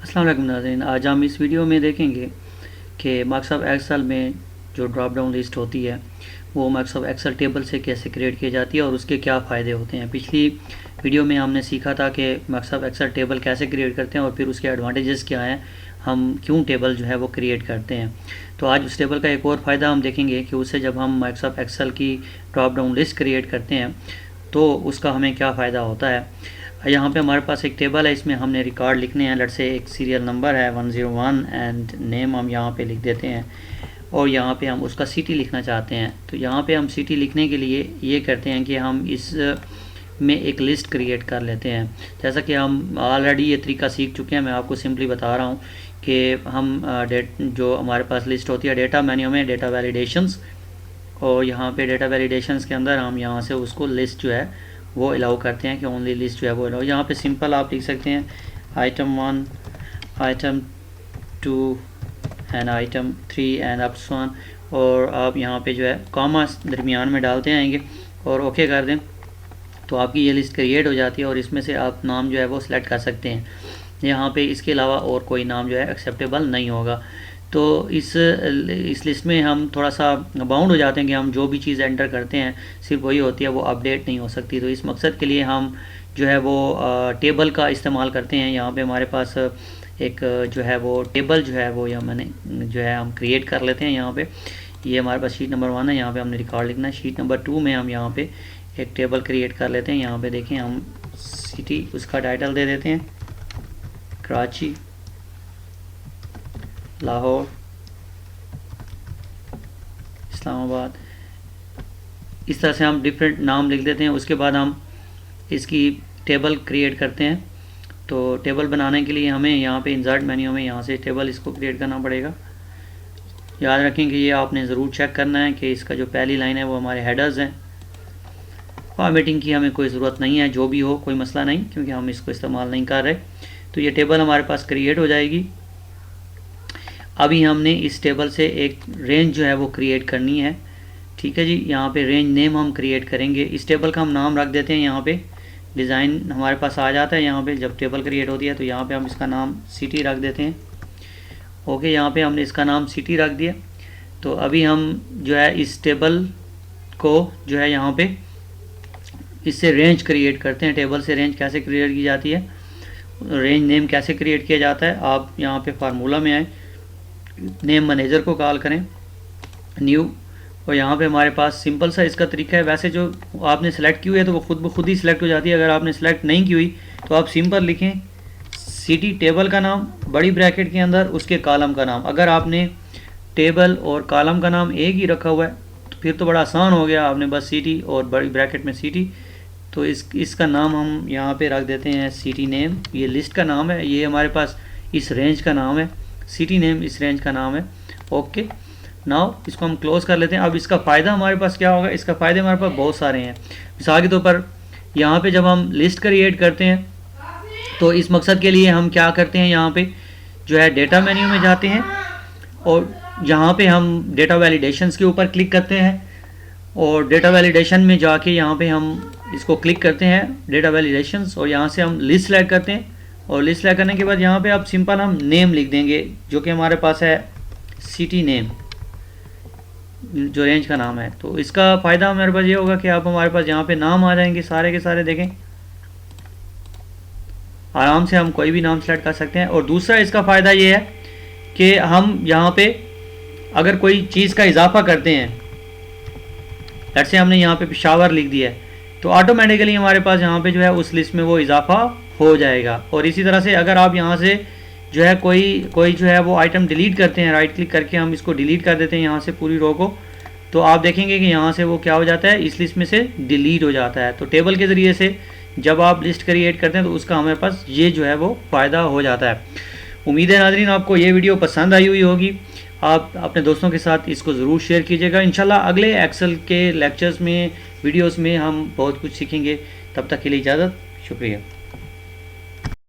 अस्सलाम वालेकुम नाज़रीन, आज हम इस वीडियो में देखेंगे कि माइक्रोसॉफ्ट एक्सेल में जो ड्रॉप डाउन लिस्ट होती है वो माइक्रोसॉफ्ट एक्सेल टेबल से कैसे क्रिएट की जाती है और उसके क्या फ़ायदे होते हैं। पिछली वीडियो में हमने सीखा था कि माइक्रोसॉफ्ट एक्सेल टेबल कैसे क्रिएट करते हैं और फिर उसके एडवांटेजेस क्या हैं, हम क्यों टेबल जो है वो क्रिएट करते हैं। तो आज उस टेबल का एक और फ़ायदा हम देखेंगे कि उससे जब हम माइक्रोसॉफ्ट एक्सेल की ड्रॉप डाउन लिस्ट क्रिएट करते हैं तो उसका हमें क्या फ़ायदा होता है। यहाँ पे हमारे पास एक टेबल है, इसमें हमने रिकॉर्ड लिखने हैं। लेट से एक सीरियल नंबर है 101 एंड नेम हम यहाँ पे लिख देते हैं और यहाँ पे हम उसका सिटी लिखना चाहते हैं। तो यहाँ पे हम सिटी लिखने के लिए ये करते हैं कि हम इस में एक लिस्ट क्रिएट कर लेते हैं। जैसा कि हम ऑलरेडी ये तरीका सीख चुके हैं, मैं आपको सिंपली बता रहा हूँ कि हम जो हमारे पास लिस्ट होती है डेटा मेन्यू में डेटा वैलिडेशंस, और यहाँ पे डेटा वैलिडेशंस के अंदर हम यहाँ से उसको लिस्ट जो है वो अलाउ करते हैं कि ओनली लिस्ट जो है वो अलाउ। यहाँ पे सिंपल आप लिख सकते हैं item 1, item 2 and item 3 and up to 1, और आप यहाँ पे जो है कॉमा दरमियान में डालते आएंगे और ओके कर दें तो आपकी ये लिस्ट क्रिएट हो जाती है और इसमें से आप नाम जो है वो सिलेक्ट कर सकते हैं। यहाँ पे इसके अलावा और कोई नाम जो है एक्सेप्टेबल नहीं होगा। तो इस लिस्ट में हम थोड़ा सा बाउंड हो जाते हैं कि हम जो भी चीज़ एंटर करते हैं सिर्फ वही होती है, वो अपडेट नहीं हो सकती। तो इस मकसद के लिए हम जो है वो टेबल का इस्तेमाल करते हैं। यहाँ पे हमारे पास एक जो है वो टेबल जो है वो मैंने जो है हम क्रिएट कर लेते हैं। यहाँ पे ये हमारे पास शीट नंबर 1 है, यहाँ पे हमने रिकॉर्ड लिखना है। शीट नंबर 2 में हम यहाँ पे एक टेबल क्रिएट कर लेते हैं। यहाँ पे देखें हम सिटी उसका टाइटल दे देते हैं कराची, लाहौर, इस्लामाबाद। इस तरह से हम डिफरेंट नाम लिख देते हैं। उसके बाद हम इसकी टेबल क्रिएट करते हैं। तो टेबल बनाने के लिए हमें यहाँ पे इंसर्ट मेन्यू में यहाँ से टेबल इसको क्रिएट करना पड़ेगा। याद रखें कि ये आपने ज़रूर चेक करना है कि इसका जो पहली लाइन है वो हमारे हेडर्स हैं। फॉर्मेटिंग की हमें कोई ज़रूरत नहीं है, जो भी हो कोई मसला नहीं, क्योंकि हम इसको इस्तेमाल नहीं कर रहे। तो ये टेबल हमारे पास क्रिएट हो जाएगी। अभी हमने इस टेबल से एक रेंज जो है वो क्रिएट करनी है। ठीक है जी, यहाँ पे रेंज नेम हम क्रिएट करेंगे। इस टेबल का हम नाम रख देते हैं। यहाँ पे डिज़ाइन हमारे पास आ जाता है। यहाँ पे जब टेबल क्रिएट होती है तो यहाँ पे हम इसका नाम सिटी रख देते हैं। ओके, यहाँ पे हमने इसका नाम सिटी रख दिया। तो अभी हम जो है इस टेबल को जो है यहाँ पे इससे रेंज क्रिएट करते हैं। टेबल से रेंज कैसे क्रिएट की जाती है, रेंज नेम कैसे क्रिएट किया जाता है, आप यहाँ पे फार्मूला में आए, नेम मैनेजर को कॉल करें, न्यू, और यहाँ पे हमारे पास सिंपल सा इसका तरीका है। वैसे जो आपने सेलेक्ट की हुई है तो वो खुद ब खुद ही सिलेक्ट हो जाती है। अगर आपने सेलेक्ट नहीं की हुई तो आप सिंपल लिखें सिटी टेबल का नाम बड़ी ब्रैकेट के अंदर उसके कॉलम का नाम। अगर आपने टेबल और कॉलम का नाम एक ही रखा हुआ है तो फिर तो बड़ा आसान हो गया, आपने बस सिटी और बड़ी ब्रैकेट में सिटी। तो इसका नाम हम यहाँ पे रख देते हैं सिटी नेम। ये लिस्ट का नाम है, ये हमारे पास इस रेंज का नाम है, सिटी नेम इस रेंज का नाम है। ओके, नाउ इसको हम क्लोज कर लेते हैं। अब इसका फ़ायदा हमारे पास क्या होगा, इसका फ़ायदे हमारे पास बहुत सारे हैं। मिसाल के तौर पर यहाँ पे जब हम लिस्ट क्रिएट करते हैं तो इस मकसद के लिए हम क्या करते हैं, यहाँ पे जो है डेटा मेन्यू में जाते हैं और यहाँ पे हम डेटा वैलिडेशंस के ऊपर क्लिक करते हैं और डेटा वैलिडेशन में जाके यहाँ पे हम इसको क्लिक करते हैं डेटा वैलिडेशंस, और यहाँ से हम लिस्ट सेलेक्ट करते हैं। और लिस्ट सेलेक्ट करने के बाद यहाँ पे आप सिंपल हम नेम लिख देंगे जो कि हमारे पास है सिटी नेम, जो रेंज का नाम है। तो इसका फ़ायदा हमारे पास ये होगा कि आप हमारे पास यहाँ पे नाम आ जाएंगे सारे के सारे। देखें आराम से हम कोई भी नाम सेलेक्ट कर सकते हैं। और दूसरा इसका फ़ायदा ये है कि हम यहाँ पे अगर कोई चीज़ का इजाफा करते हैं, जैसे हमने यहाँ पे पेशावर लिख दिया है, तो ऑटोमेटिकली हमारे पास यहाँ पे जो है उस लिस्ट में वो इजाफा हो जाएगा। और इसी तरह से अगर आप यहाँ से जो है कोई जो है वो आइटम डिलीट करते हैं, राइट क्लिक करके हम इसको डिलीट कर देते हैं यहाँ से पूरी रो को, तो आप देखेंगे कि यहाँ से वो क्या हो जाता है, इस लिस्ट में से डिलीट हो जाता है। तो टेबल के ज़रिए से जब आप लिस्ट क्रिएट करते हैं तो उसका हमारे पास ये जो है वो फ़ायदा हो जाता है। उम्मीद है नाज़रीन आपको ये वीडियो पसंद आई हुई होगी। आप अपने दोस्तों के साथ इसको ज़रूर शेयर कीजिएगा। इंशाल्लाह अगले एक्सेल के लेक्चर्स में, वीडियोस में हम बहुत कुछ सीखेंगे। तब तक के लिए इजाज़त, शुक्रिया।